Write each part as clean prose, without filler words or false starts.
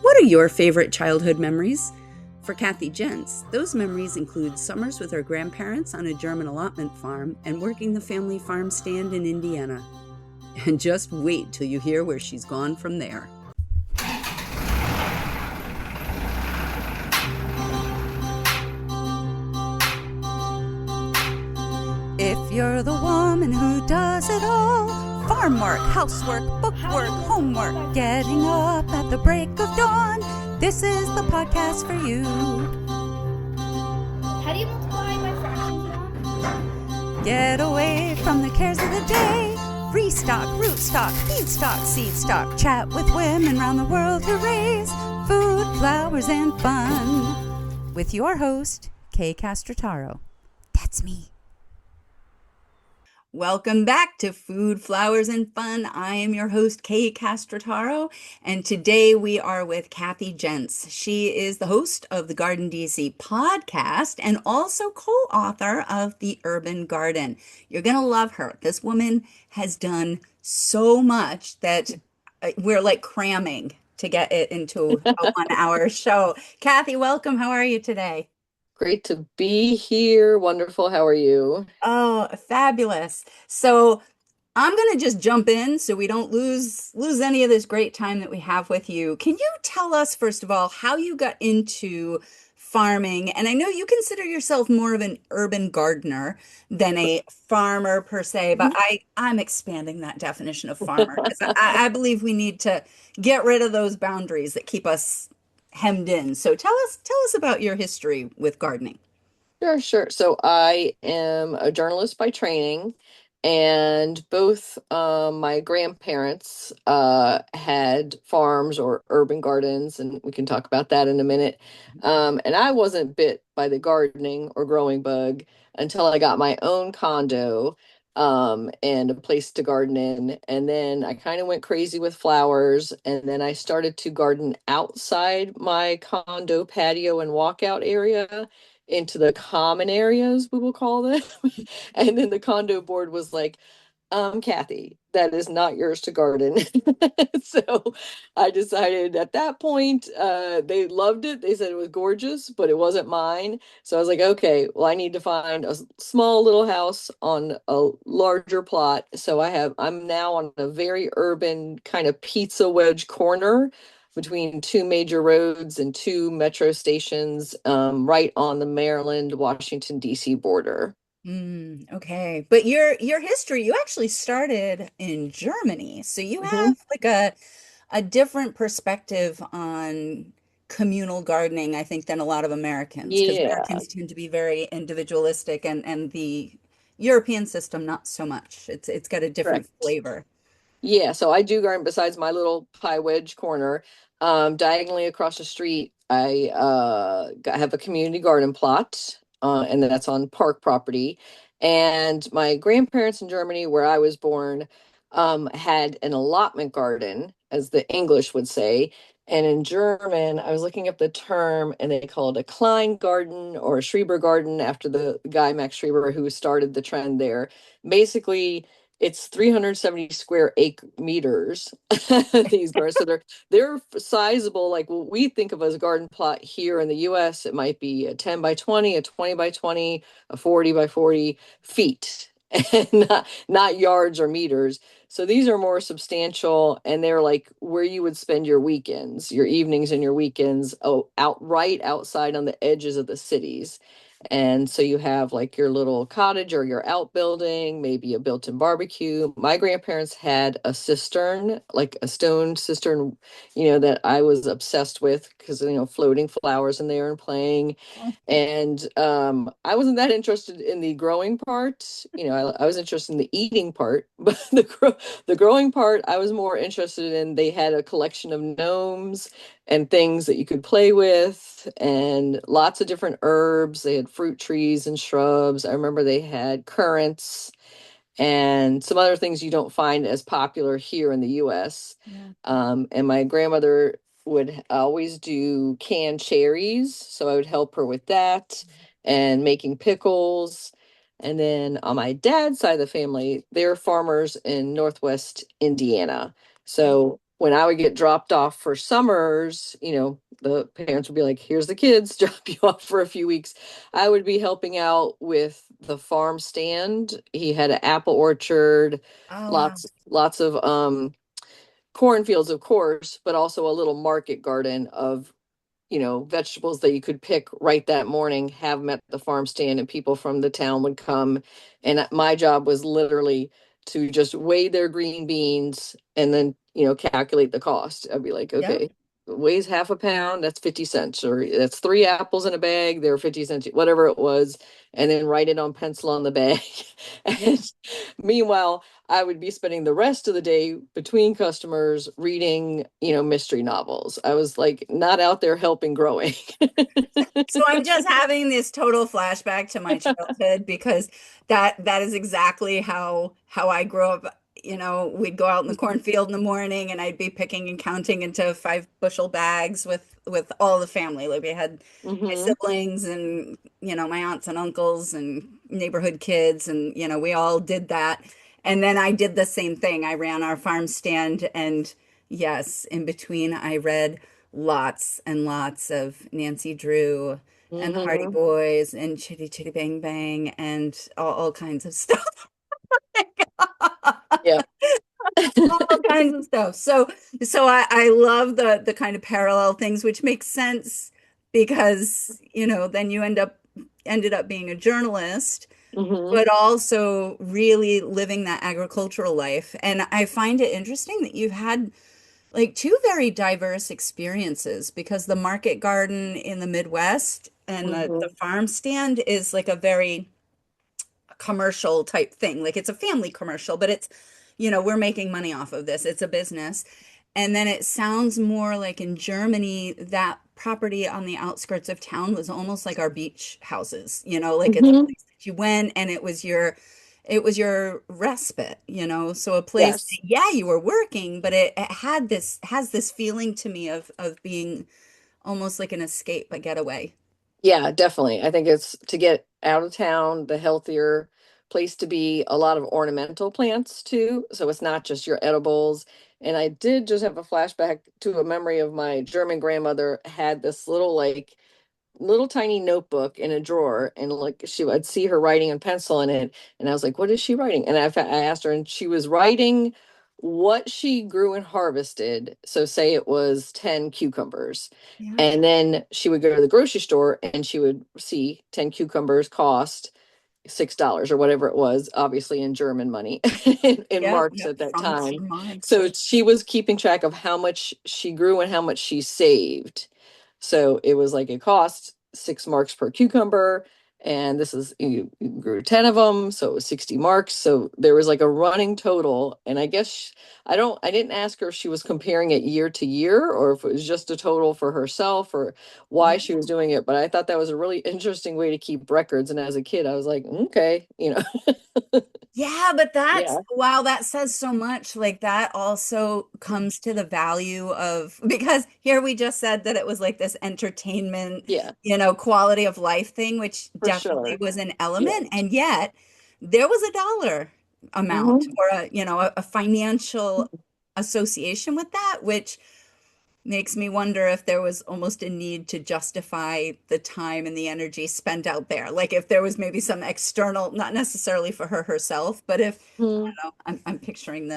What are your favorite childhood memories? For Kathy Jentz, those memories include summers with her grandparents on a German allotment farm and working the family farm stand in Indiana. And just wait till you hear where she's gone from there. If you're the woman who does it all, farm work, housework, bookwork, homework, getting up at the break of dawn, this is the podcast for you. How do you multiply by fractions, Mom? Get away from the cares of the day. Restock, rootstock, feedstock, seedstock. Chat with women around the world who raise food, flowers, and fun. With your host, Kay Castrataro. That's me. Welcome back to Food, Flowers, and Fun. I am your host, Kay Castrataro, and today we are with Kathy Jentz. She is the host of the Garden DC podcast and also co-author of The Urban Garden. You're going to love her. This woman has done so much that we're like cramming to get it into a 1 hour show. Kathy, welcome. How are you today? Great to be here. Wonderful. How are you? Oh, fabulous. So I'm going to just jump in so we don't lose any of this great time that we have with you. Can you tell us, first of all, how you got into farming? And I know you consider yourself more of an urban gardener than a farmer per se, but I'm expanding that definition of farmer because I believe we need to get rid of those boundaries that keep us hemmed in. So tell us about your history with gardening. Sure. So I am a journalist by training, and both my grandparents had farms or urban gardens, and we can talk about that in a minute. And I wasn't bit by the gardening or growing bug until I got my own condo and a place to garden in. And then I kind of went crazy with flowers, and then I started to garden outside my condo patio and walkout area into the common areas, we will call them. And then the condo board was like, Kathy, that is not yours to garden. So I decided at that point, they loved it. They said it was gorgeous, but it wasn't mine. So I was like, okay, well, I need to find a small little house on a larger plot. So I'm now on a very urban kind of pizza wedge corner between two major roads and two metro stations, right on the Maryland, Washington, D.C. border. Okay. But your history, you actually started in Germany. So you Mhm. have like a different perspective on communal gardening, I think, than a lot of Americans, because Yeah, Americans tend to be very individualistic and the European system not so much. It's got a different correct. flavor. Yeah, so I do garden besides my little pie wedge corner. Diagonally across the street, I have a community garden plot, and that's on park property. And my grandparents in Germany, where I was born, had an allotment garden, as the English would say. And in German, I was looking up the term, and they call it a Klein garden or a Schreber garden after the guy Max Schreber who started the trend there. Basically, it's 370 square acre meters. These gardens, so they're sizable. Like what we think of as a garden plot here in the U.S., it might be a 10 by 20, a 20 by 20, a 40 by 40 feet, and not yards or meters. So these are more substantial, and they're like where you would spend your weekends, your evenings and your weekends, right outside on the edges of the cities. And so you have like your little cottage or your outbuilding, maybe a built-in barbecue. My grandparents had a cistern, like a stone cistern, that I was obsessed with because, floating flowers in there and playing. And I wasn't that interested in the growing part. I was interested in the eating part, but the growing part, I was more interested in. They had a collection of gnomes and things that you could play with, and lots of different herbs. They had fruit trees and shrubs. I remember they had currants and some other things you don't find as popular here in the US. Yeah. And my grandmother would always do canned cherries, so I would help her with that and making pickles. And then on my dad's side of the family, they're farmers in Northwest Indiana. So when I would get dropped off for summers, the parents would be like, here's the kids, drop you off for a few weeks. I would be helping out with the farm stand. He had an apple orchard, Oh, wow. lots of cornfields, of course, but also a little market garden of vegetables that you could pick right that morning, have them at the farm stand, and people from the town would come. And my job was literally to just weigh their green beans and then, calculate the cost. I'd be like, Yep. okay, weighs half a pound, that's 50 cents, or that's three apples in a bag, they're 50 cents, whatever it was, and then write it on pencil on the bag. Yeah. And meanwhile, I would be spending the rest of the day between customers reading, mystery novels. I was like not out there helping growing. So I'm just having this total flashback to my childhood because that is exactly how I grew up. We'd go out in the cornfield in the morning and I'd be picking and counting into 5 bushel bags with all the family. Like we had my Hmm. siblings and my aunts and uncles and neighborhood kids and we all did that. And then I did the same thing. I ran our farm stand and yes, in between I read lots and lots of Nancy Drew and the Hardy Hmm. Boys and Chitty Chitty Bang Bang and all kinds of stuff. Yeah. All kinds of stuff. So I love the kind of parallel things, which makes sense because, then you ended up being a journalist, Hmm. but also really living that agricultural life. And I find it interesting that you've had like two very diverse experiences because the market garden in the Midwest and the Hmm. farm stand is like a very commercial type thing. Like it's a family commercial, but it's, we're making money off of this. It's a business. And then it sounds more like in Germany, that property on the outskirts of town was almost like our beach houses, like it's a Hmm. place that you went and it was your respite, so a place that, Yes. yeah, you were working, but it has this feeling to me of being almost like an escape, a getaway. Yeah, definitely. I think it's to get out of town, the healthier place to be. A lot of ornamental plants too. So it's not just your edibles. And I did just have a flashback to a memory of my German grandmother had this little tiny notebook in a drawer, and like I'd see her writing in pencil in it, and I was like, what is she writing? And I asked her, and she was writing what she grew and harvested. So say it was 10 cucumbers, Yeah. and then she would go to the grocery store and she would see 10 cucumbers cost $6 or whatever it was, obviously in German money, in Yep, marks yep, at that from time. Marx, yeah. So she was keeping track of how much she grew and how much she saved. So it was like it cost 6 marks per cucumber. And this is, you grew 10 of them. So it was 60 marks. So there was like a running total. And I guess I didn't ask her if she was comparing it year to year or if it was just a total for herself or why Yeah. she was doing it. But I thought that was a really interesting way to keep records. And as a kid, I was like, okay, Yeah, but that's yeah, wow, that says so much. Like that also comes to the value of because here we just said that it was like this entertainment, yeah, quality of life thing, which for definitely sure. was an Yeah. element. And yet there was a dollar amount Hmm. or a financial association with that, which makes me wonder if there was almost a need to justify the time and the energy spent out there. Like if there was maybe some external, not necessarily for her herself, but if, I Hmm. don't know, I'm picturing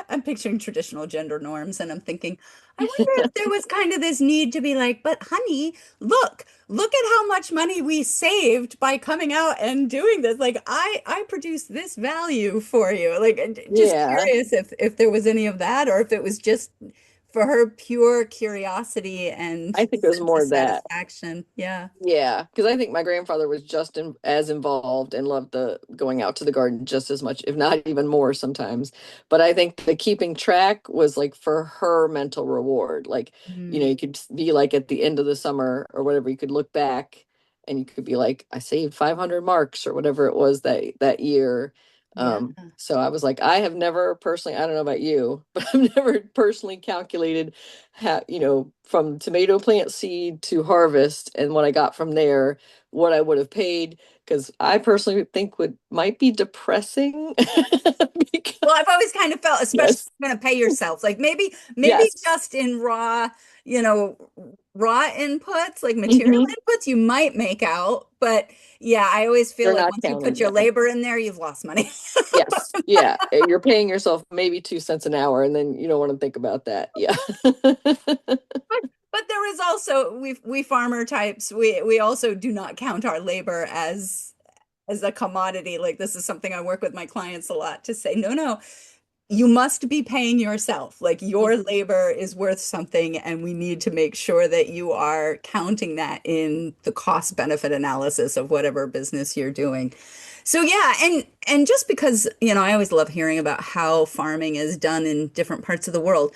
I'm picturing traditional gender norms and I'm thinking, I wonder if there was kind of this need to be like, but honey, look at how much money we saved by coming out and doing this. Like I produced this value for you. Like just Yeah. curious if there was any of that or if it was just for her pure curiosity and I think it was sense of more of that. satisfaction. Yeah. Yeah, because I think my grandfather was just as involved and loved the going out to the garden just as much, if not even more sometimes. But I think the keeping track was like for her mental reward. Like, Mm. you could be like at the end of the summer or whatever, you could look back and you could be like, I saved 500 marks or whatever it was that year. Yeah. So I was like, I have never personally, I don't know about you, but I've never personally calculated how, from tomato plant seed to harvest and what I got from there, what I would have paid, because I personally think would might be depressing. Well, I've always kind of felt, especially if Yes, you're going to pay yourself, like maybe yes. just in raw, you know, raw inputs, like material Hmm. inputs, you might make out. But yeah, I always feel They're like not once you put counted, your no. labor in there, you've lost money. Yes, yeah. You're paying yourself maybe 2 cents an hour, and then you don't want to think about that. Yeah. But there is also we farmer types, we also do not count our labor as a commodity. Like this is something I work with my clients a lot to say, no, you must be paying yourself. Like your labor is worth something, and we need to make sure that you are counting that in the cost benefit analysis of whatever business you're doing. So yeah, and just because, I always love hearing about how farming is done in different parts of the world.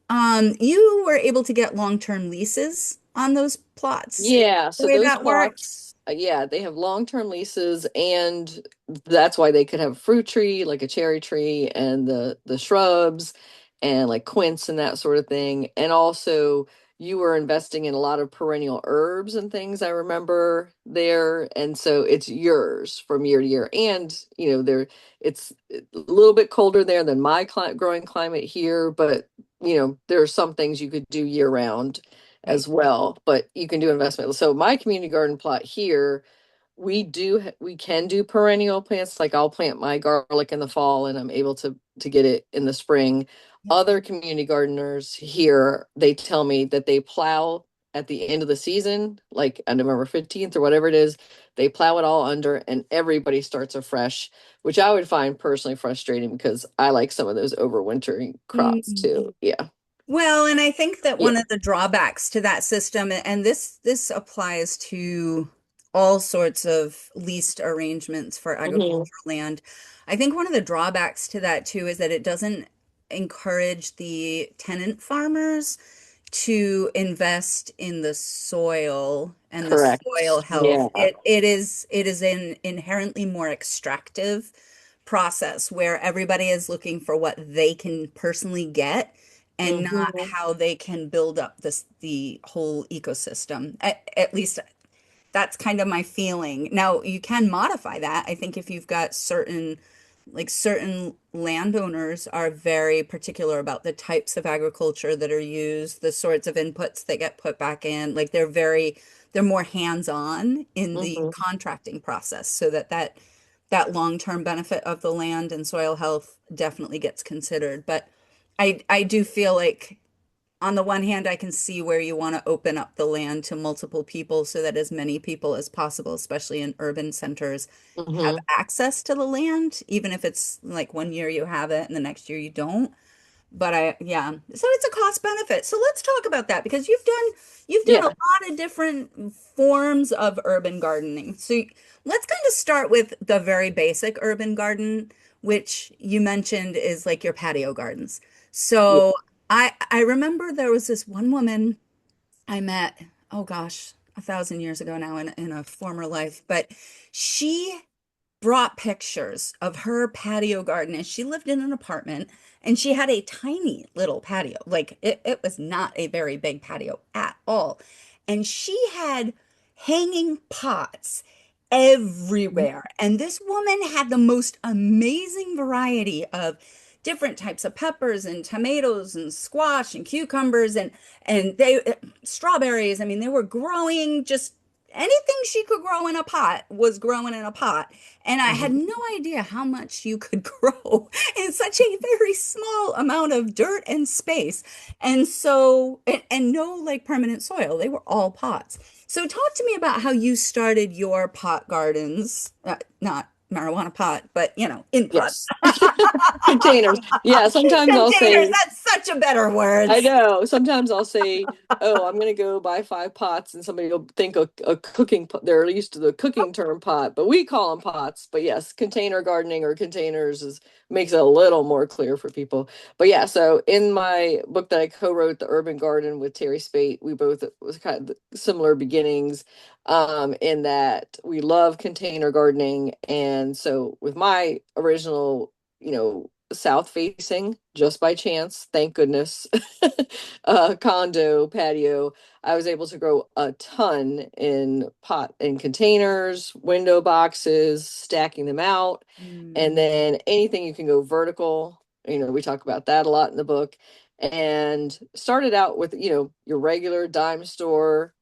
You were able to get long-term leases on those plots. Is Yeah, that the so way those that works? plots, yeah, they have long-term leases, and that's why they could have a fruit tree, like a cherry tree, and the shrubs, and like quince and that sort of thing. And also, you were investing in a lot of perennial herbs and things, I remember there, and so it's yours from year to year. And it's a little bit colder there than my growing climate here, but there are some things you could do year round Right. as well, but you can do investment. So my community garden plot here, we can do perennial plants. Like I'll plant my garlic in the fall and I'm able to get it in the spring. Yeah. Other community gardeners here, they tell me that they plow at the end of the season, like on November 15th or whatever it is, they plow it all under and everybody starts afresh, which I would find personally frustrating because I like some of those overwintering crops Mm. too. Yeah. Well, and I think that Yeah. one of the drawbacks to that system, and this applies to all sorts of leased arrangements for Hmm. agricultural land. I think one of the drawbacks to that too is that it doesn't encourage the tenant farmers to invest in the soil and the soil Correct. health. Yeah. It is an inherently more extractive process where everybody is looking for what they can personally get and not Hmm. how they can build up the whole ecosystem. At least that's kind of my feeling. Now, you can modify that. I think if you've got certain landowners are very particular about the types of agriculture that are used, the sorts of inputs that get put back in. Like they're more hands-on in the Hmm. contracting process so that long-term benefit of the land and soil health definitely gets considered. But I do feel like on the one hand, I can see where you want to open up the land to multiple people so that as many people as possible, especially in urban centers, have Hmm. access to the land, even if it's like one year you have it and the next year you don't. But yeah, so it's a cost benefit. So let's talk about that because you've done a Yeah. lot of different forms of urban gardening. So let's kind of start with the very basic urban garden, which you mentioned is like your patio gardens. Yeah. So I remember there was this one woman I met, oh gosh, 1,000 years ago now in a former life, but she brought pictures of her patio garden and she lived in an apartment and she had a tiny little patio. Like it was not a very big patio at all. And she had hanging pots everywhere. And this woman had the most amazing variety of different types of peppers and tomatoes and squash and cucumbers and they strawberries. I mean, they were growing just anything she could grow in a pot was growing in a pot. And I had Hmm. no idea how much you could grow in such a very small amount of dirt and space. And so, and no like permanent soil, they were all pots. So, talk to me about how you started your pot gardens, not marijuana pot, but in pots. Yes. Containers. Yeah. Sometimes I'll Containers, say, that's such a better I words. know. Sometimes I'll say, "Oh, I'm gonna go buy 5 pots," and somebody will think a cooking pot. They're used to the cooking term pot, but we call them pots. But yes, container gardening or containers is makes it a little more clear for people. But yeah, so in my book that I co-wrote, The Urban Garden with Terry Spate, we both was kind of similar beginnings, in that we love container gardening, and so with my original, south facing, just by chance, thank goodness, condo patio, I was able to grow a ton in pot in containers, window boxes, stacking them out, and Mm, then anything you can go vertical. We talk about that a lot in the book. And started out with, your regular dime store,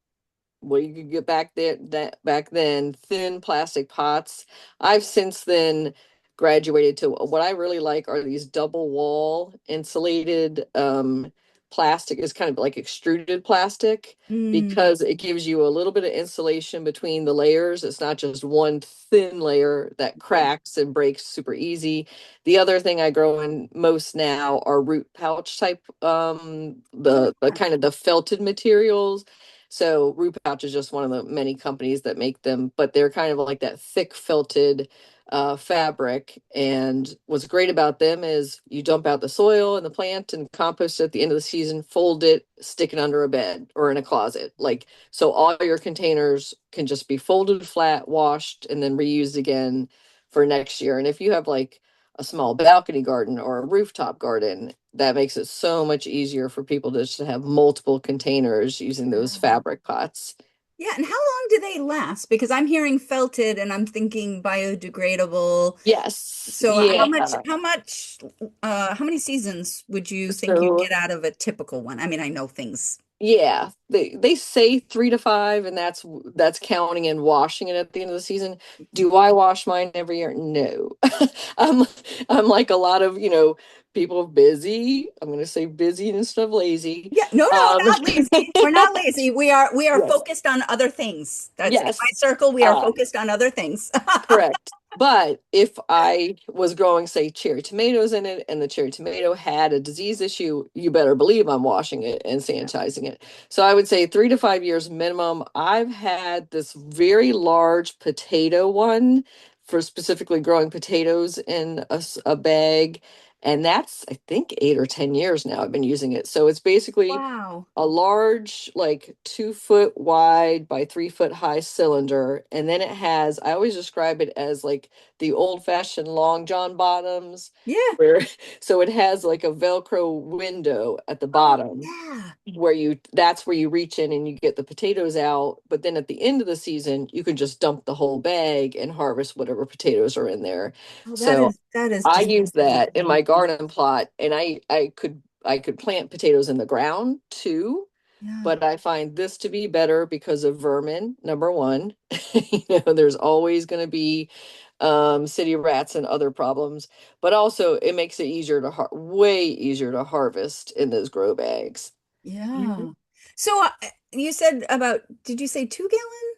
well, you could get back there that back then, thin plastic pots. I've since then graduated to what I really like are these double wall insulated, plastic is kind of like extruded plastic, mm, because it gives you a little bit of insulation between the layers. It's not just one thin layer that yeah. cracks and breaks super easy. The other thing I grow in most now are root pouch type, Oh, the yeah. kind of the felted materials. So Root Pouch is just one of the many companies that make them, but they're kind of like that thick felted, fabric. And what's great about them is you dump out the soil and the plant and compost it at the end of the season, fold it, stick it under a bed or in a closet. Like, so all your containers can just be folded flat, washed, and then reused again for next year. And if you have like a small balcony garden or a rooftop garden, that makes it so much easier for people to just have multiple containers using those Yeah. fabric pots. Yeah, and how long do they last? Because I'm hearing felted and I'm thinking biodegradable. Yes. So Yeah. how many seasons would you think you'd So get out of a typical one? I mean, I know things. yeah, they say 3 to 5, and that's counting and washing it at the end of the season. Do I wash mine every year? No. I'm I'm like a lot of, people busy. I'm gonna say busy instead of lazy. Yeah, no, no, Um, not lazy. We're not lazy. We are yes, focused on other things. That's in my yes. circle. We are Uh, focused on other things. Correct. But if I was growing, say, cherry tomatoes in it and the cherry tomato had a disease issue, you better believe I'm washing it and Yeah. sanitizing it. So I would say 3 to 5 years minimum. I've had this very large potato one for specifically growing potatoes in a bag. And that's, I think, 8 or 10 years now I've been using it. So it's basically Wow. a large, like 2 foot wide by 3 foot high cylinder. And then it has, I always describe it as like the old fashioned long john bottoms, Yeah. where, so it has like a Velcro window at the Oh, bottom yeah. where that's where you reach in and you get the potatoes out. But then at the end of the season, you can just dump the whole bag and harvest whatever potatoes are in there. Oh, So that is I just use that in my amazing. garden plot, and I could plant potatoes in the ground too, Yeah. but I find this to be better because of vermin, number one. There's always going to be, city rats and other problems, but also it makes it way easier to harvest in those grow bags. Mhm. Yeah. So you said about, did you say 2 gallon?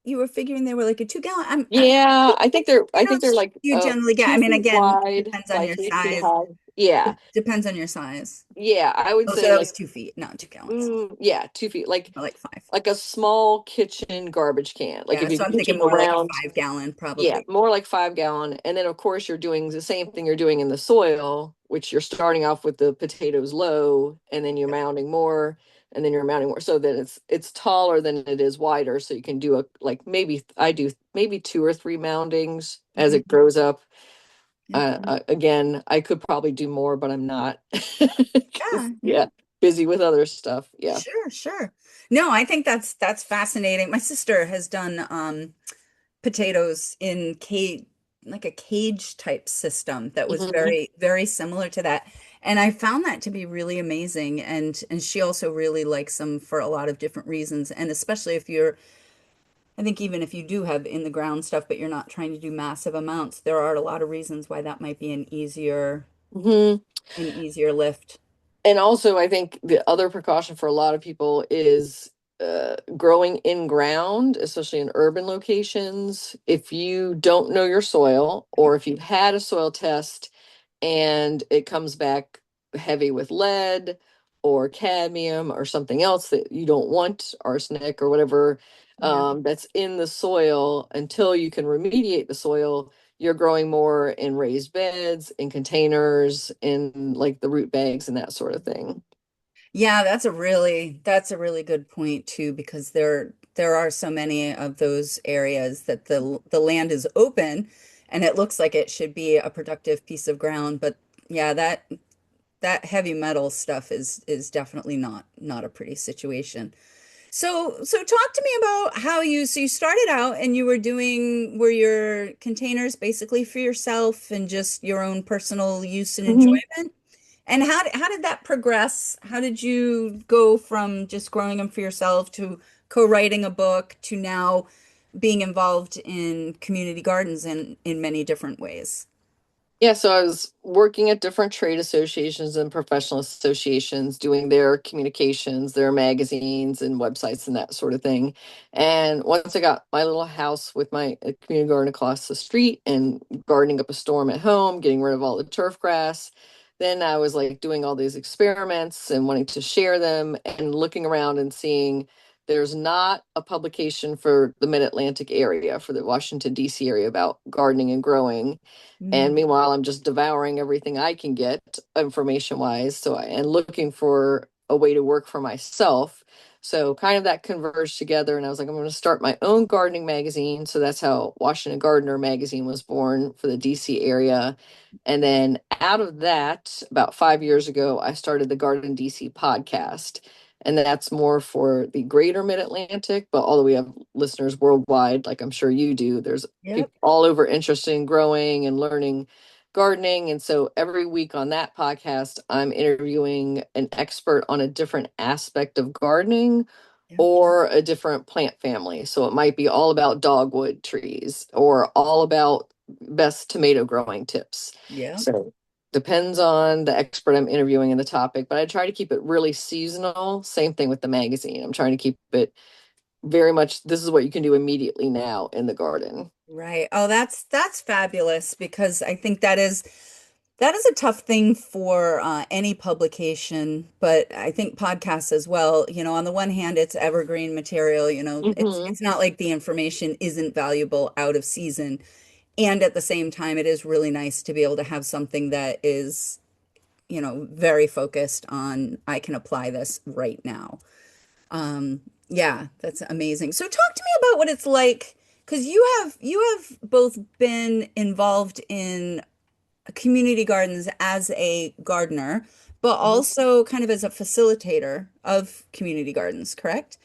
You were figuring they were like a 2 gallon. How Yeah, many I think they're potatoes like, do you generally get? I two mean, feet again, wide depends on by your 3 feet size. high. Yeah, Depends on your size. yeah, I would Oh, so say that like, was 2 feet, not 2 gallons. yeah, 2 feet, Or like five. like a small kitchen garbage can. Like Yeah, if you're so I'm thinking thinking more like a around, 5 gallon yeah, probably. more like 5 gallon. And then of course you're doing the same thing you're doing in the soil, which you're starting off with the potatoes low, and then you're mounding more, and then you're mounding more, so that it's taller than it is wider. So you can do a like maybe I do maybe 2 or 3 moundings as Mhm. it grows up. Yep. Again, I could probably do more, but I'm not. Yeah, 'Cause, yeah. yeah, busy with other stuff. Yeah. Sure, sure. No, I think that's fascinating. My sister has done potatoes in cage, like a cage type system that was Mhm. very, very similar to that. And I found that to be really amazing. And she also really likes them for a lot of different reasons. And especially if you're, I think even if you do have in the ground stuff, but you're not trying to do massive amounts, there are a lot of reasons why that might be Mhm. an easier lift. And also, I think the other precaution for a lot of people is, growing in ground, especially in urban locations. If you don't know your soil, or if you've had a soil test and it comes back heavy with lead or cadmium or something else that you don't want, arsenic or whatever, Yeah. that's in the soil, until you can remediate the soil, you're growing more in raised beds, in containers, in like the root bags and that sort of thing. Yeah, that's a really good point too, because there are so many of those areas that the land is open and it looks like it should be a productive piece of ground, but yeah, that heavy metal stuff is definitely not a pretty situation. So talk to me about how you started out and you were doing were your containers basically for yourself and just your own personal use and Mhm. enjoyment? And how did that progress? How did you go from just growing them for yourself to co-writing a book to now being involved in community gardens in many different ways? Yeah, so I was working at different trade associations and professional associations, doing their communications, their magazines and websites and that sort of thing. And once I got my little house with my community garden across the street and gardening up a storm at home, getting rid of all the turf grass, then I was like doing all these experiments and wanting to share them and looking around and seeing there's not a publication for the Mid-Atlantic area, for the Washington, D.C. area about gardening and growing. And Mm, meanwhile, I'm just devouring everything I can get information wise. And looking for a way to work for myself. So kind of that converged together. And I was like, I'm going to start my own gardening magazine. So that's how Washington Gardener magazine was born for the DC area. And then out of that, about 5 years ago, I started the Garden DC podcast. And that's more for the greater Mid Atlantic, but although we have listeners worldwide, like I'm sure you do, there's yep. people all over interested in growing and learning gardening. And so every week on that podcast, I'm interviewing an expert on a different aspect of gardening Yep. or a different plant family. So it might be all about dogwood trees or all about best tomato growing tips. Yep. So depends on the expert I'm interviewing and the topic, but I try to keep it really seasonal. Same thing with the magazine. I'm trying to keep it very much, this is what you can do immediately now in the garden. Right. Oh, that's fabulous because I think that is a tough thing for any publication, but I think podcasts as well. You know, on the one hand, it's evergreen material. You know, Hmm. it's not like the information isn't valuable out of season, and at the same time, it is really nice to be able to have something that is, you know, very focused on I can apply this right now. Yeah, that's amazing. So talk to me about what it's like because you have both been involved in community gardens as a gardener, but also kind of as a facilitator of community gardens, correct?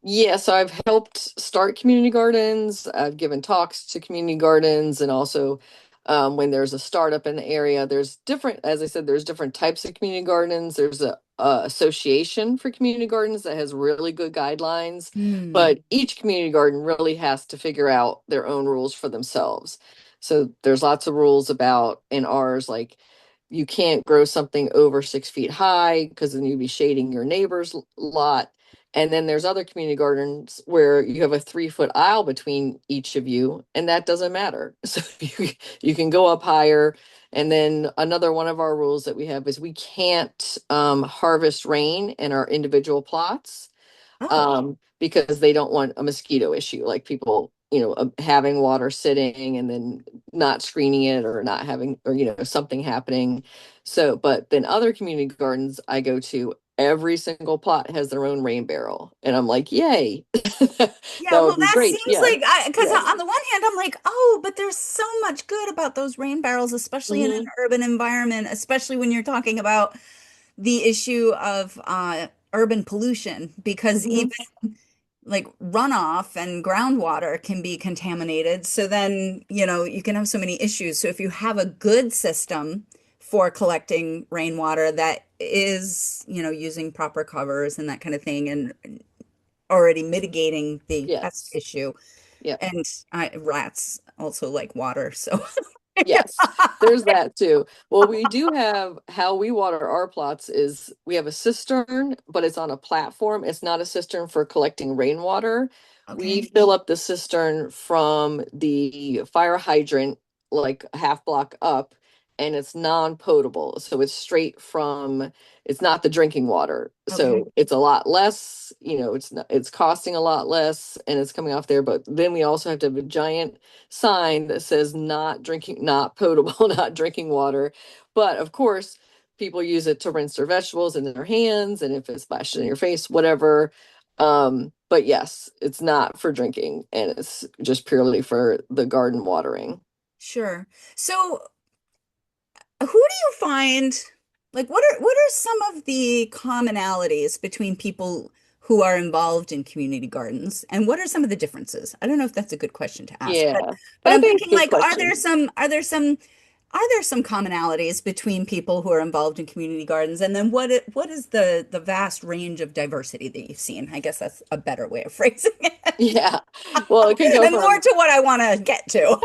Yeah, so I've helped start community gardens. I've given talks to community gardens, and also when there's a startup in the area, there's different, as I said, there's different types of community gardens. There's a association for community gardens that has really good guidelines, Hmm. but each community garden really has to figure out their own rules for themselves. So there's lots of rules about in ours, like you can't grow something over 6 feet high because then you'd be shading your neighbor's lot. And then there's other community gardens where you have a 3 foot aisle between each of you, and that doesn't matter. So you can go up higher. And then another one of our rules that we have is we can't harvest rain in our individual plots, Oh, because they don't want a mosquito issue, like people, having water sitting and then not screening it or not having, or, something happening. So, but then other community gardens I go to, every single plot has their own rain barrel. And I'm like, yay, yeah. that Well, would be that great. seems Yeah. like because Yeah. on the one hand, I'm like, oh, but there's so much good about those rain barrels, especially in an Hmm. urban environment, especially when you're talking about the issue of urban pollution, because even Hmm. like runoff and groundwater can be contaminated. So then, you know, you can have so many issues. So if you have a good system for collecting rainwater that is, you know, using proper covers and that kind of thing and already mitigating the pest Yes. issue. Yeah. And rats also like water. So Yes, there's that too. Well, we do have, how we water our plots is we have a cistern, but it's on a platform. It's not a cistern for collecting rainwater. We okay. fill up the cistern from the fire hydrant, like a half block up, and it's non-potable. So it's straight from, it's not the drinking water. Okay. So it's a lot less, it's not, it's costing a lot less and it's coming off there. But then we also have to have a giant sign that says not drinking, not potable, not drinking water. But of course, people use it to rinse their vegetables in their hands, and if it's splashed in your face, whatever. But yes, it's not for drinking, and it's just purely for the garden watering. Sure. So who do you find, like, what are some of the commonalities between people who are involved in community gardens, and what are some of the differences? I don't know if that's a good question to ask, Yeah, but I I'm think it's thinking, a good like, question. are there some commonalities between people who are involved in community gardens, and then what is the vast range of diversity that you've seen? I guess that's a better way of phrasing it, Yeah, well, it can go and more from to what I want to get to.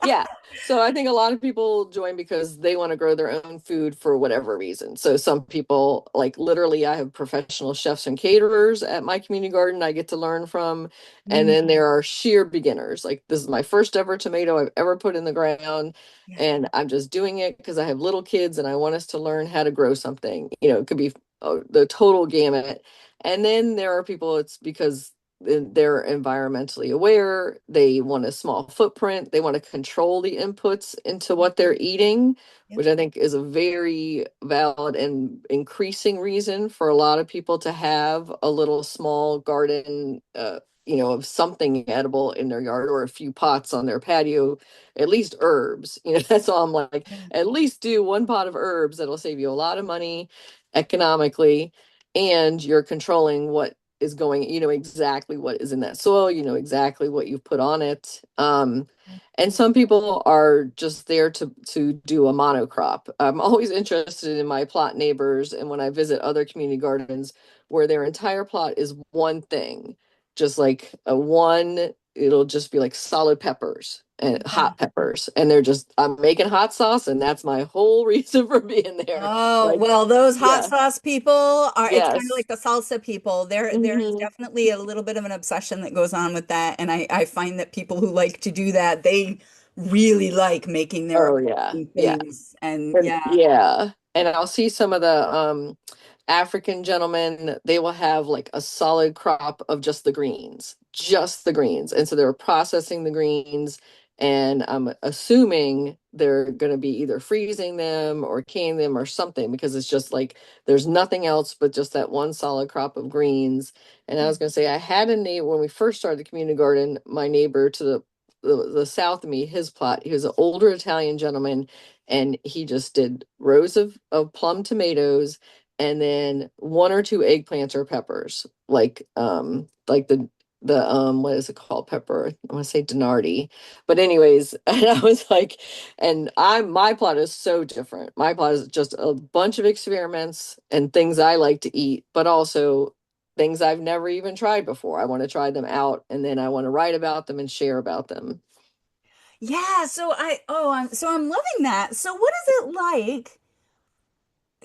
yeah. So I think a lot of people join because they want to grow their own food for whatever reason. So some people, like literally, I have professional chefs and caterers at my community garden I get to learn from. And Mm, then there are sheer beginners. Like this is my first ever tomato I've ever put in the ground. yeah. And I'm just doing it because I have little kids and I want us to learn how to grow something. It could be the total gamut. And then there are people, it's because they're environmentally aware. They want a small footprint. They want to control the inputs into what they're eating, Yep. which I think is a very valid and increasing reason for a lot of people to have a little small garden, of something edible in their yard or a few pots on their patio, at least herbs. That's all I'm like, Yeah. at least do one pot of herbs that'll save you a lot of money economically, and you're controlling what is going, exactly what is in that soil, exactly what you've put on it. And some people are just there to do a monocrop. I'm always interested in my plot neighbors and when I visit other community gardens where their entire plot is one thing, just like a one, it'll just be like solid peppers and Yeah. hot peppers. And they're just, I'm making hot sauce and that's my whole reason for being there. Oh, Like, well, those hot yeah, sauce people are, it's kind of yes. like the salsa people. There's Hmm. definitely a little bit of an obsession that goes on with that. And I find that people who like to do that, they really like making their Oh yeah, own yeah. things. And And yeah, yeah, and I'll see some of the African gentlemen, they will have like a solid crop of just the greens, just the greens. And so they're processing the greens, and I'm assuming they're going to be either freezing them or canning them or something because it's just like there's nothing else but just that one solid crop of greens. And I was going to say I had a neighbor when we first started the community garden, my neighbor to the south of me, his plot, he was an older Italian gentleman, and he just did rows of plum tomatoes and then one or two eggplants or peppers, like the what is it called, pepper, I want to say Denardi, but anyways. And I was like, and my plot is so different. My plot is just a bunch of experiments and things I like to eat, but also things I've never even tried before. I want to try them out, and then I want to write about them and share about them. yeah. I'm loving that. So what is it like?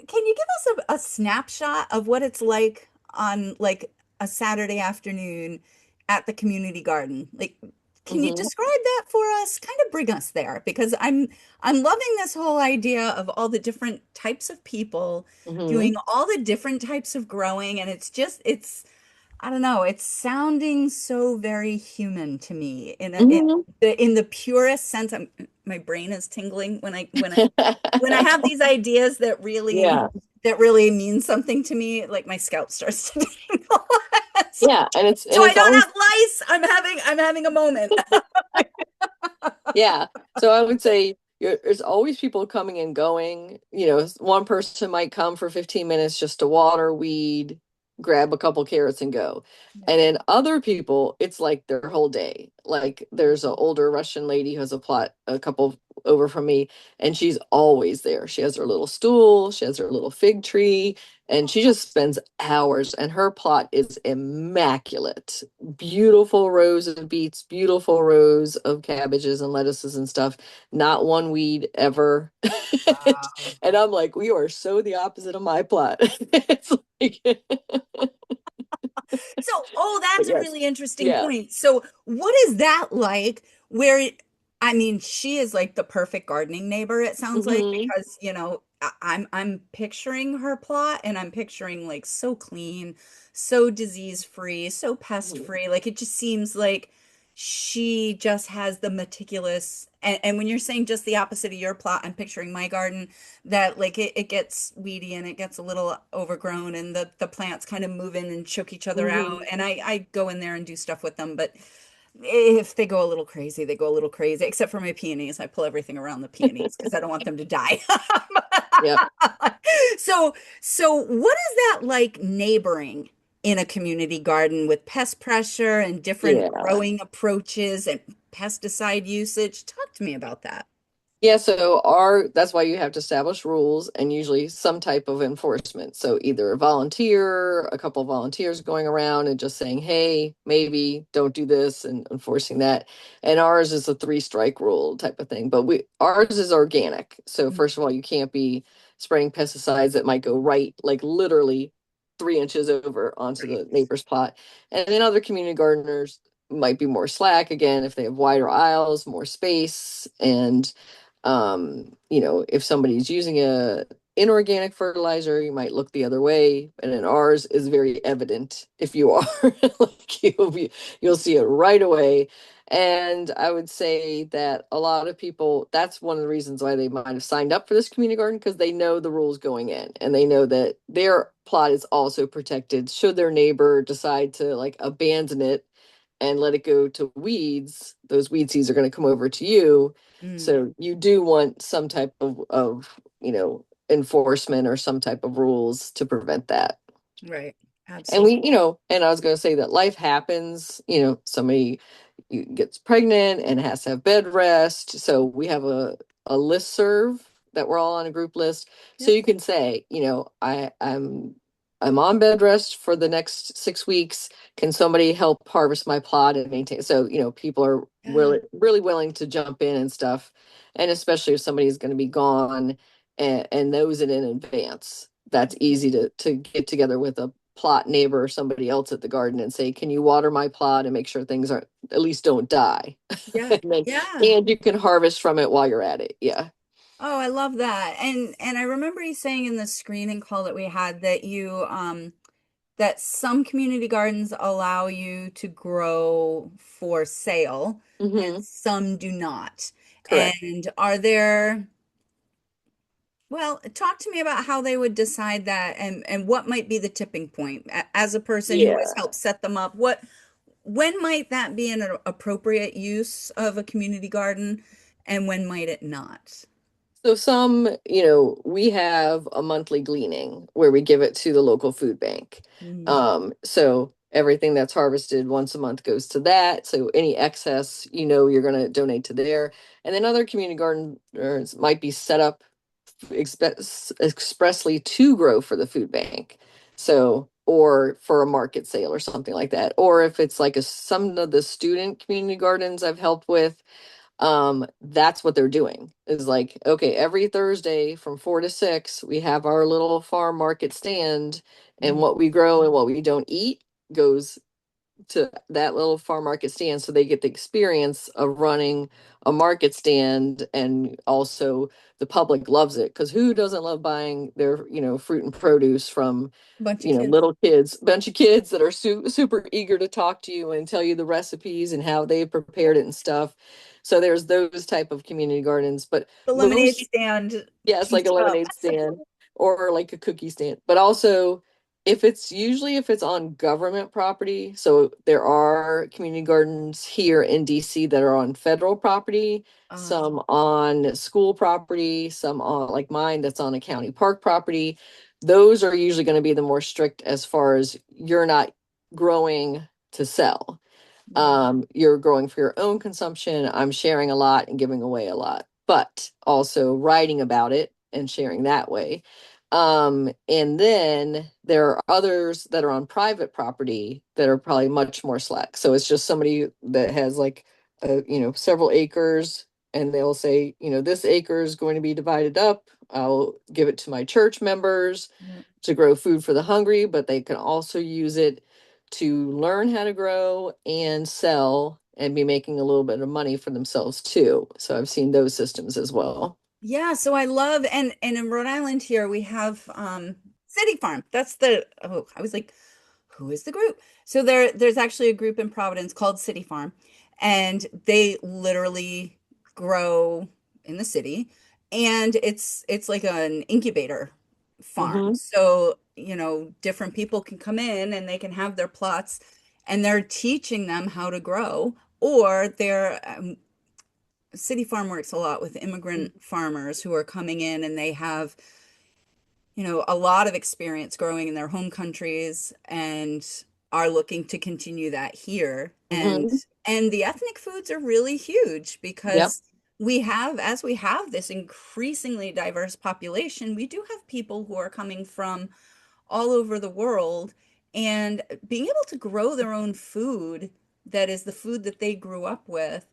Can you give us a snapshot of what it's like on, like, a Saturday afternoon at the community garden? Like, can you Hmm. describe that for us? Kind of bring us there, because I'm loving this whole idea of all the different types of people doing Hmm. all the different types of growing, and it's I don't know, it's sounding so very human to me Hmm. in the purest sense. My brain is tingling when I have these ideas Yeah. that really mean something to me, like my scalp starts to tingle. So, Yeah, and it's so and I it's don't always have lice. I'm having a moment. yeah. So I would say there's always people coming and going. One person might come for 15 minutes just to water, weed, grab a couple carrots and go. Yeah. And then other people, it's like their whole day. Like there's an older Russian lady who has a plot a couple over from me, and she's always there. She has her little stool, she has her little fig tree, and she just spends hours, and her plot is immaculate. Beautiful rows of beets, beautiful rows of cabbages and lettuces and stuff. Not one weed ever. Wow. And I'm like, we are so the opposite of my plot. It's like, So, oh, but that's a yes, really interesting yeah. point. So, what is that like? Where I mean, she is like the perfect gardening neighbor, it sounds like, Hmm. because, I'm picturing her plot and I'm picturing like so clean, so disease free, so pest free. Like it just seems like she just has the meticulous and when you're saying just the opposite of your plot, I'm picturing my garden that like it gets weedy and it gets a little overgrown and the plants kind of move in and choke each other out. Hmm. And I go in there and do stuff with them, but if they go a little crazy, they go a little crazy, except for my peonies. I pull everything around the peonies because I don't want them to die. Yep. So, so what is that like neighboring in a community garden with pest pressure and different Yeah. growing approaches and pesticide usage? Talk to me about that. Yeah, so our that's why you have to establish rules and usually some type of enforcement. So either a volunteer, a couple of volunteers going around and just saying, "Hey, maybe don't do this," and enforcing that. And ours is a three strike rule type of thing. But we ours is organic. So first of all, you can't be spraying pesticides that might go right, like literally 3 inches over onto Right. the neighbor's plot. And then other community gardeners might be more slack again if they have wider aisles, more space, and if somebody's using a inorganic fertilizer, you might look the other way. And in ours is very evident if you are like you'll see it right away. And I would say that a lot of people, that's one of the reasons why they might have signed up for this community garden because they know the rules going in and they know that their plot is also protected should their neighbor decide to like abandon it and let it go to weeds. Those weed seeds are going to come over to you, Mm, so you do want some type of enforcement or some type of rules to prevent that. right. And Absolutely. and I was going to say that life happens, somebody gets pregnant and has to have bed rest. So we have a list serve that we're all on a group list. So Yep. you can say, I'm on bed rest for the next 6 weeks. Can somebody help harvest my plot and maintain? So, people are Yeah. really, really willing to jump in and stuff. And especially if somebody's going to be gone and knows it in advance, that's easy to get together with a plot neighbor or somebody else at the garden and say, can you water my plot and make sure things aren't at least don't die? Yeah. and then Yeah. and you can harvest from it while you're at it. Yeah. Oh, I love that. And I remember you saying in the screening call that we had that you that some community gardens allow you to grow for sale and Hmm. some do not. Correct. And are there, well, talk to me about how they would decide that and what might be the tipping point. As a person who has Yeah. helped set them up, when might that be an appropriate use of a community garden and when might it not? So we have a monthly gleaning where we give it to the local food bank. Mm, So everything that's harvested once a month goes to that. So any excess, you're going to donate to there. And then other community gardens might be set up expressly to grow for the food bank. So, or for a market sale or something like that. Or if it's like some of the student community gardens I've helped with, that's what they're doing is like, okay, every Thursday from 4 to 6 we have our little farm market stand, and mm, what we grow and what we don't eat goes to that little farm market stand, so they get the experience of running a market stand. And also the public loves it because who doesn't love buying their fruit and produce from bunch of kids. little kids, bunch of kids that are super eager to talk to you and tell you the recipes and how they prepared it and stuff. So there's those type of community gardens, but The lemonade most. stand Yeah, it's like keeps a up. lemonade stand or like a cookie stand. But also, if it's on government property, so there are community gardens here in DC that are on federal property, Uh, some on school property, some on like mine that's on a county park property. Those are usually going to be the more strict as far as you're not growing to sell. right. You're growing for your own consumption. I'm sharing a lot and giving away a lot, but also writing about it and sharing that way. And then there are others that are on private property that are probably much more slack. So it's just somebody that has like, several acres, and they'll say, this acre is going to be divided up. I'll give it to my church members Yep. to grow food for the hungry, but they can also use it to learn how to grow and sell and be making a little bit of money for themselves too. So I've seen those systems as well. Yeah, so I love and in Rhode Island here we have City Farm. That's the oh, I was like, who is the group? So there's actually a group in Providence called City Farm, and they literally grow in the city, and it's like an incubator farm. Hmm. So, different people can come in and they can have their plots, and they're teaching them how to grow, or they're City Farm works a lot with immigrant farmers who are coming in and they have, a lot of experience growing in their home countries and are looking to continue that here. And Hmm. and the ethnic foods are really huge Yep. because as we have this increasingly diverse population, we do have people who are coming from all over the world, and being able to grow their own food that is the food that they grew up with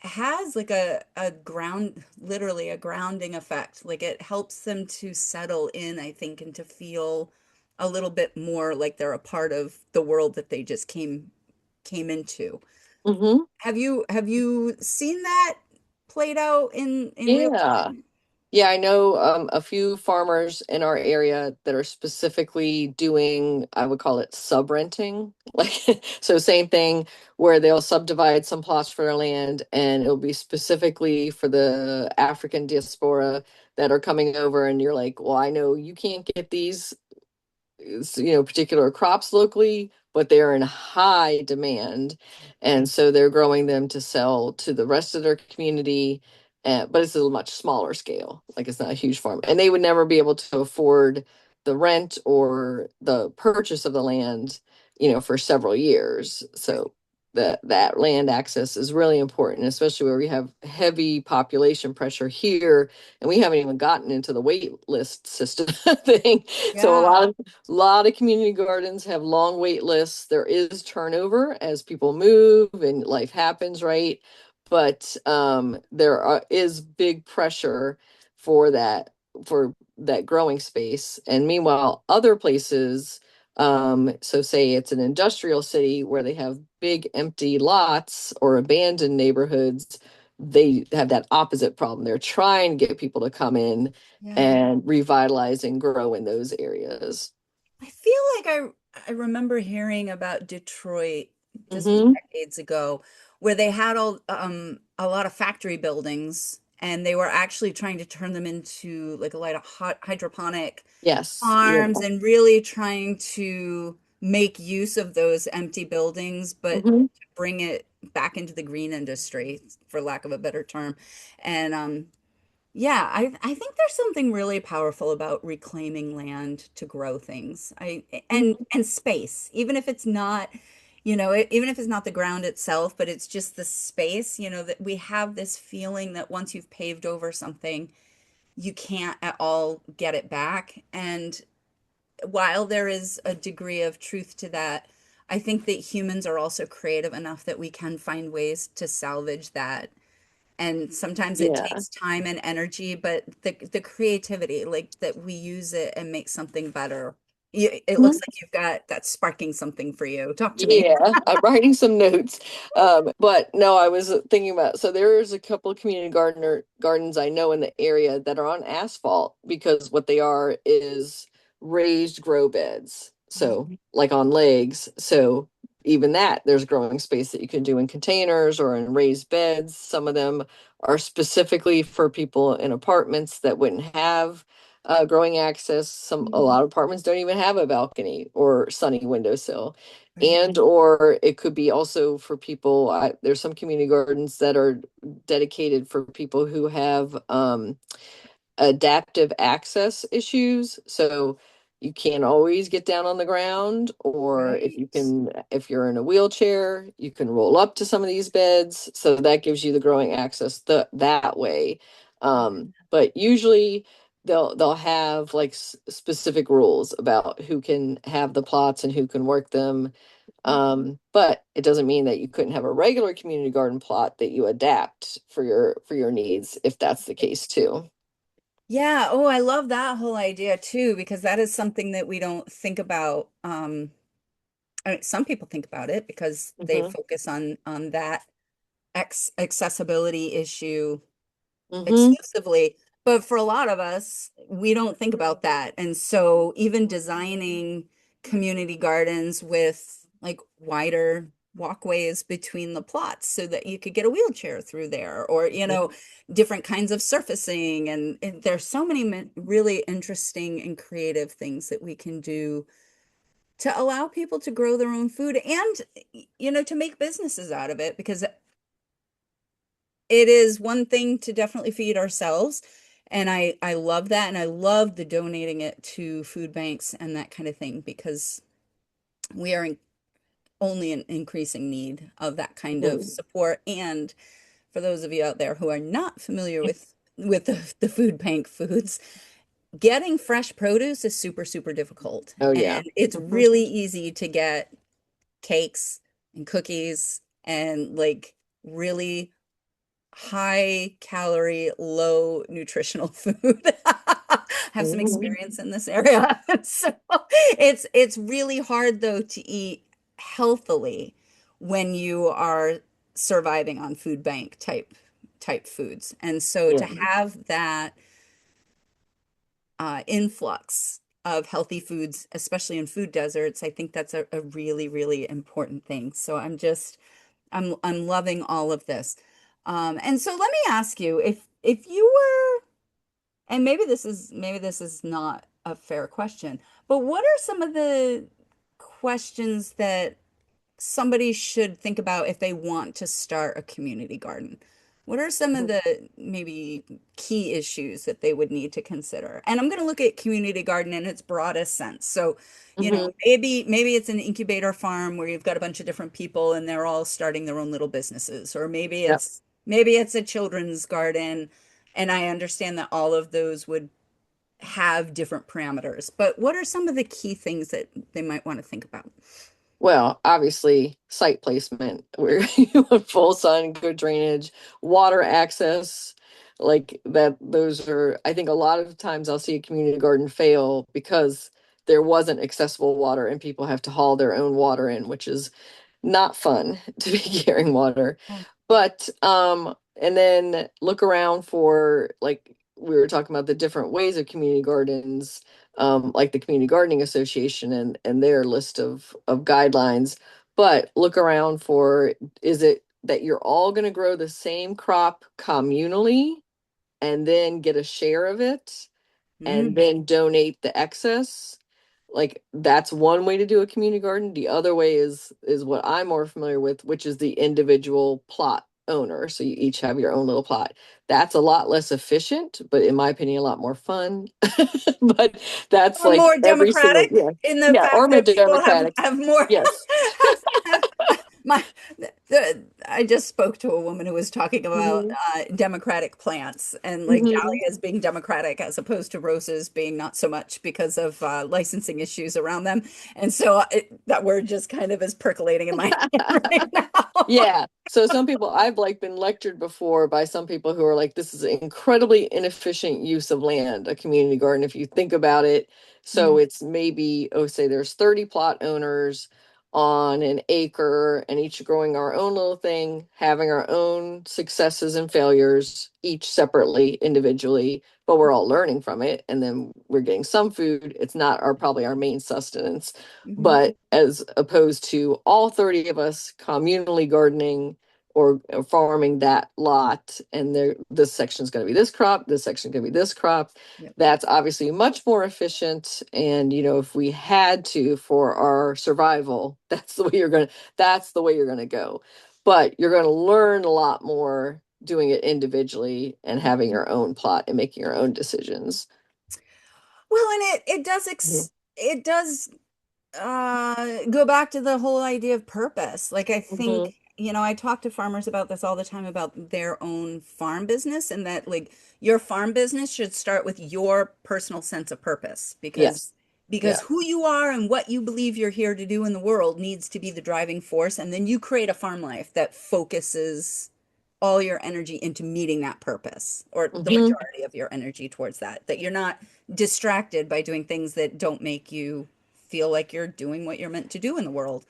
has like a ground, literally a grounding effect. Like it helps them to settle in, I think, and to feel a little bit more like they're a part of the world that they just came into. Hmm. Have you seen that played out in real Yeah. time? Yeah, I know a few farmers in our area that are specifically doing, I would call it sub-renting. Like, so same thing where they'll subdivide some plots for their land and it'll be specifically for the African diaspora that are coming over. And you're like, well, I know you can't get these particular crops locally, but they're in high demand, and so they're growing them to sell to the rest of their community. But it's a much smaller scale, like it's not a huge farm, and they would never be able to afford the rent or the purchase of the land, for several years. So that land access is really important, especially where we have heavy population pressure here, and we haven't even gotten into the wait list system thing. So a Yeah, lot of community gardens have long wait lists. There is turnover as people move and life happens, right? But is big pressure for that growing space. And meanwhile, other places, so say it's an industrial city where they have big empty lots or abandoned neighborhoods, they have that opposite problem. They're trying to get people to come in yeah. and revitalize and grow in those areas. I feel like I remember hearing about Detroit. This was Hmm. decades ago, where they had a lot of factory buildings, and they were actually trying to turn them into like a lot of hydroponic Yes. Yeah. farms and really trying to make use of those empty buildings, but Hmm. to bring it back into the green industry, for lack of a better term. And yeah, I think there's something really powerful about reclaiming land to grow things. And space, even if it's not, even if it's not the ground itself, but it's just the space, that we have this feeling that once you've paved over something, you can't at all get it back. And while there is a degree of truth to that, I think that humans are also creative enough that we can find ways to salvage that, and sometimes it Yeah. takes time and energy, but the creativity, like that we use it and make something better. It looks like you've got that sparking something for you. Talk to me. Yeah, I'm writing some notes. But no, I was thinking about, so there's a couple of community gardens I know in the area that are on asphalt because what they are is raised grow beds. So like on legs. So even that, there's growing space that you can do in containers or in raised beds. Some of them are specifically for people in apartments that wouldn't have growing access. A Mhm. lot of apartments don't even have a balcony or sunny windowsill. Right. And or it could be also for people, there's some community gardens that are dedicated for people who have adaptive access issues. So you can't always get down on the ground, or Right. if you're in a wheelchair, you can roll up to some of these beds. So that gives you the growing access that way. But usually they'll have like specific rules about who can have the plots and who can work them. But it doesn't mean that you couldn't have a regular community garden plot that you adapt for your needs if that's the case too. Yeah. Oh, I love that whole idea too, because that is something that we don't think about. I mean, some people think about it because they Hmm. focus on that accessibility issue Hmm. exclusively. But for a lot of us, we don't think about that. And so even designing community gardens with like wider walkways between the plots so that you could get a wheelchair through there, or, different kinds of surfacing. And there's so many really interesting and creative things that we can do to allow people to grow their own food and, to make businesses out of it, because it is one thing to definitely feed ourselves. And I love that. And I love the donating it to food banks and that kind of thing, because we are only in increasing need of that kind of Hmm. support. And for those of you out there who are not familiar with the food bank foods, getting fresh produce is super, super difficult. Oh yeah. And it's Hmm. really easy to get cakes and cookies and like really high calorie, low nutritional food. Have some Hmm. experience in this area. So it's really hard though to eat healthily when you are surviving on food bank type foods. And so to Yeah. have that influx of healthy foods, especially in food deserts, I think that's a really, really important thing. So I'm loving all of this. And so let me ask you, if you were, and maybe this is not a fair question, but what are some of the questions that somebody should think about if they want to start a community garden? What are some of the maybe key issues that they would need to consider? And I'm going to look at community garden in its broadest sense. So, Hmm. maybe it's an incubator farm where you've got a bunch of different people and they're all starting their own little businesses, or Yep. maybe it's a children's garden. And I understand that all of those would have different parameters. But what are some of the key things that they might want to think about? Well, obviously, site placement where you want full sun, good drainage, water access, like that. Those are, I think, a lot of times I'll see a community garden fail because there wasn't accessible water and people have to haul their own water in, which is not fun to be carrying water. But and then look around for, like we were talking about, the different ways of community gardens, like the Community Gardening Association and their list of guidelines. But look around for, is it that you're all going to grow the same crop communally and then get a share of it and Mm. then donate the excess? Like that's one way to do a community garden. The other way is what I'm more familiar with, which is the individual plot owner. So you each have your own little plot. That's a lot less efficient, but in my opinion, a lot more fun. But that's Or like more every single, democratic yeah. in the Yeah, or fact more that people democratic. have more Yes. my I just spoke to a woman who was talking about Hmm. democratic plants and like Hmm. dahlias being democratic as opposed to roses being not so much because of licensing issues around them. And so that word just kind of is percolating in my head right now. Yeah. So some people, I've like been lectured before by some people who are like, this is an incredibly inefficient use of land, a community garden, if you think about it. So Mm, it's maybe, oh, say there's 30 plot owners on an acre and each growing our own little thing, having our own successes and failures, each separately, individually, but we're all learning from it. And then we're getting some food. It's not our, probably our main sustenance, mhm. but as opposed to all 30 of us communally gardening or farming that lot, and there, this section is going to be this crop, this section is going to be this crop. Yep. That's obviously much more efficient. And if we had to for our survival, that's the way you're going to go. But you're going to learn a lot more doing it individually and having your own plot and making your own decisions. Well, and Mhm. it does go back to the whole idea of purpose. Like I think, Mhm. I talk to farmers about this all the time about their own farm business, and that like your farm business should start with your personal sense of purpose, because Yes. Yeah. who you are and what you believe you're here to do in the world needs to be the driving force, and then you create a farm life that focuses all your energy into meeting that purpose, or the Mhm. majority of your energy towards that you're not distracted by doing things that don't make you feel like you're doing what you're meant to do in the world.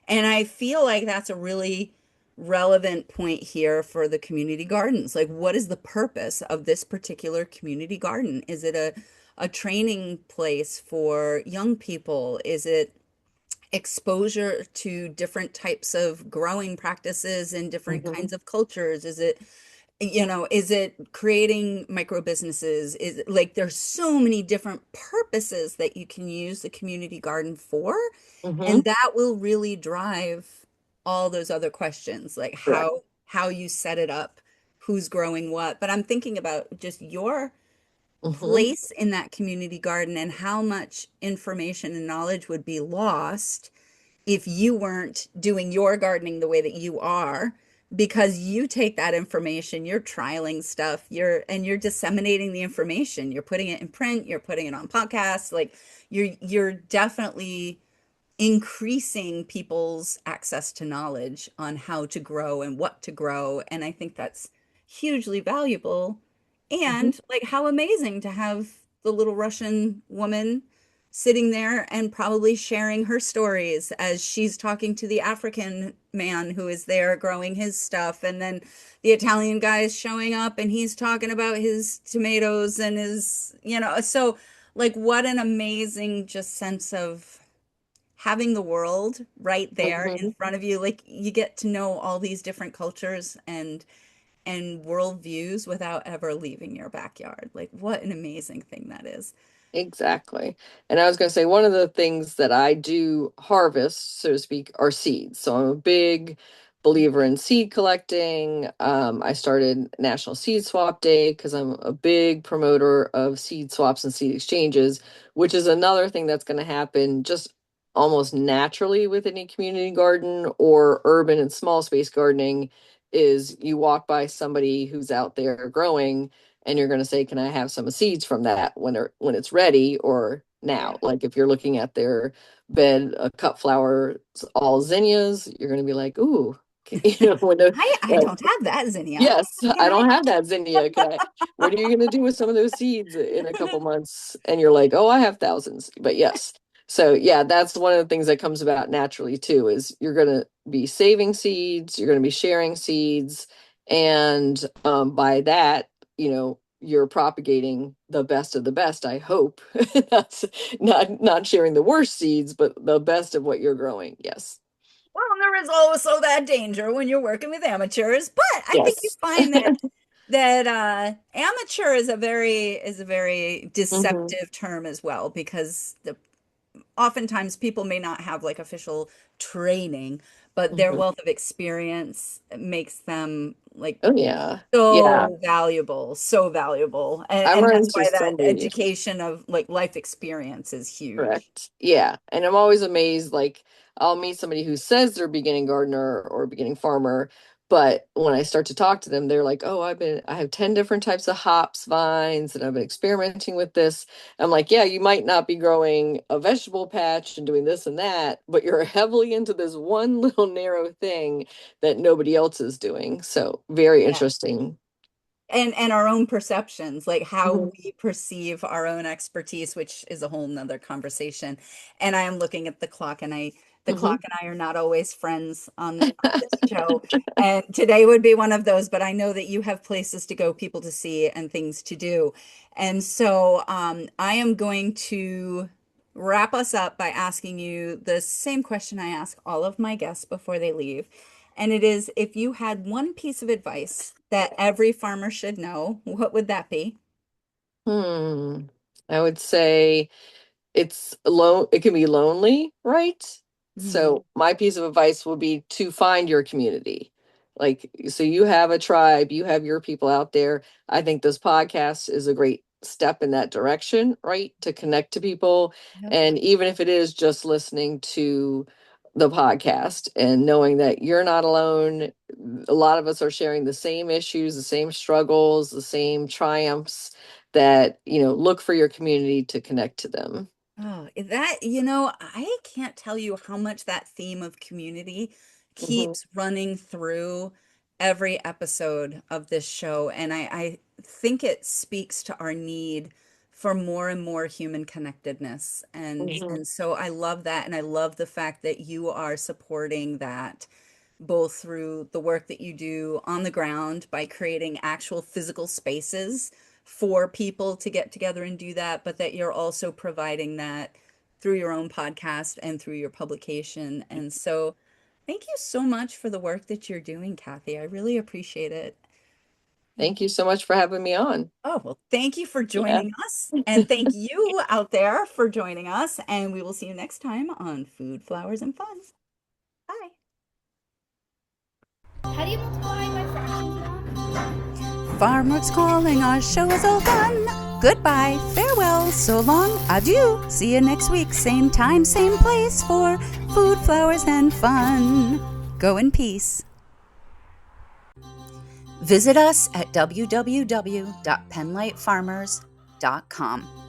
And I feel like that's a really relevant point here for the community gardens. Like, what is the purpose of this particular community garden? Is it a training place for young people? Is it exposure to different types of growing practices in different Hmm. kinds of cultures? Is it, is it creating micro businesses? Is it, like, there's so many different purposes that you can use the community garden for, Hmm. and that will really drive all those other questions, like Correct. how you set it up, who's growing what. But I'm thinking about just your Hmm. place in that community garden and how much information and knowledge would be lost if you weren't doing your gardening the way that you are, because you take that information, you're trialing stuff, you're disseminating the information, you're putting it in print, you're putting it on podcasts, like you're definitely increasing people's access to knowledge on how to grow and what to grow. And I think that's hugely valuable. Hmm. And like, how amazing to have the little Russian woman sitting there and probably sharing her stories as she's talking to the African man who is there growing his stuff. And then the Italian guy is showing up and he's talking about his tomatoes and his, so like, what an amazing just sense of having the world right there in Hmm. front of you. Like, you get to know all these different cultures and worldviews without ever leaving your backyard. Like, what an amazing thing that is. Exactly. And I was going to say, one of the things that I do harvest, so to speak, are seeds. So I'm a big believer in seed collecting. I started National Seed Swap Day because I'm a big promoter of seed swaps and seed exchanges, which is another thing that's going to happen just almost naturally with any community garden or urban and small space gardening. Is you walk by somebody who's out there growing, and you're going to say, can I have some seeds from that when it's ready, or Yeah. now? Like if you're looking at their bed, cut flowers, all zinnias, you're going to be like, ooh, when I like, don't have that zinnia. yes, Can I I? don't have that zinnia. Can I? What are you going to do with some of those seeds in a couple months? And you're like, oh, I have thousands. But yes. So yeah, that's one of the things that comes about naturally too, is you're going to be saving seeds, you're going to be sharing seeds. And by that, you're propagating the best of the best, I hope. That's not sharing the worst seeds, but the best of what you're growing. Yes. Well, there is also that danger when you're working with amateurs, but I think you Yes. find that amateur is a very Hmm. deceptive term as well, because oftentimes people may not have like official training, but their Hmm. wealth of experience makes them like Oh yeah. Yeah. so valuable. I And run that's into why that somebody. education of like life experience is huge. Correct. Yeah. And I'm always amazed, like I'll meet somebody who says they're a beginning gardener or a beginning farmer, but when I start to talk to them, they're like, "Oh, I have 10 different types of hops, vines, and I've been experimenting with this." I'm like, "Yeah, you might not be growing a vegetable patch and doing this and that, but you're heavily into this one little narrow thing that nobody else is doing." So, very Yeah. interesting. And our own perceptions, like how Mhm. we perceive our own expertise, which is a whole nother conversation. And I am looking at the clock, and the clock Mhm. and I are not always friends on this show. And today would be one of those, but I know that you have places to go, people to see, and things to do. And so I am going to wrap us up by asking you the same question I ask all of my guests before they leave. And it is, if you had one piece of advice that every farmer should know, what would that be? Hmm. I would say it can be lonely, right? Mhm. So my piece of advice would be to find your community. Like, so you have a tribe, you have your people out there. I think this podcast is a great step in that direction, right? To connect to people. Yep. And even if it is just listening to the podcast and knowing that you're not alone, a lot of us are sharing the same issues, the same struggles, the same triumphs, that, look for your community to connect to them. Oh, that, I can't tell you how much that theme of community Mhm. keeps running through every episode of this show. And I think it speaks to our need for more and more human connectedness. And so I love that, and I love the fact that you are supporting that both through the work that you do on the ground by creating actual physical spaces for people to get together and do that, but that you're also providing that through your own podcast and through your publication. And so thank you so much for the work that you're doing, Kathy. I really appreciate it. Thank you so much for having me on. Oh, well, thank you for Yeah. joining us. And thank you out there for joining us. And we will see you next time on Food, Flowers, and Fun. Bye. How do you multiply by fractions, Mom? Farmworks calling, our show is all done. Goodbye, farewell, so long, adieu. See you next week, same time, same place for Food, Flowers, and Fun. Go in peace. Visit us at www.penlightfarmers.com.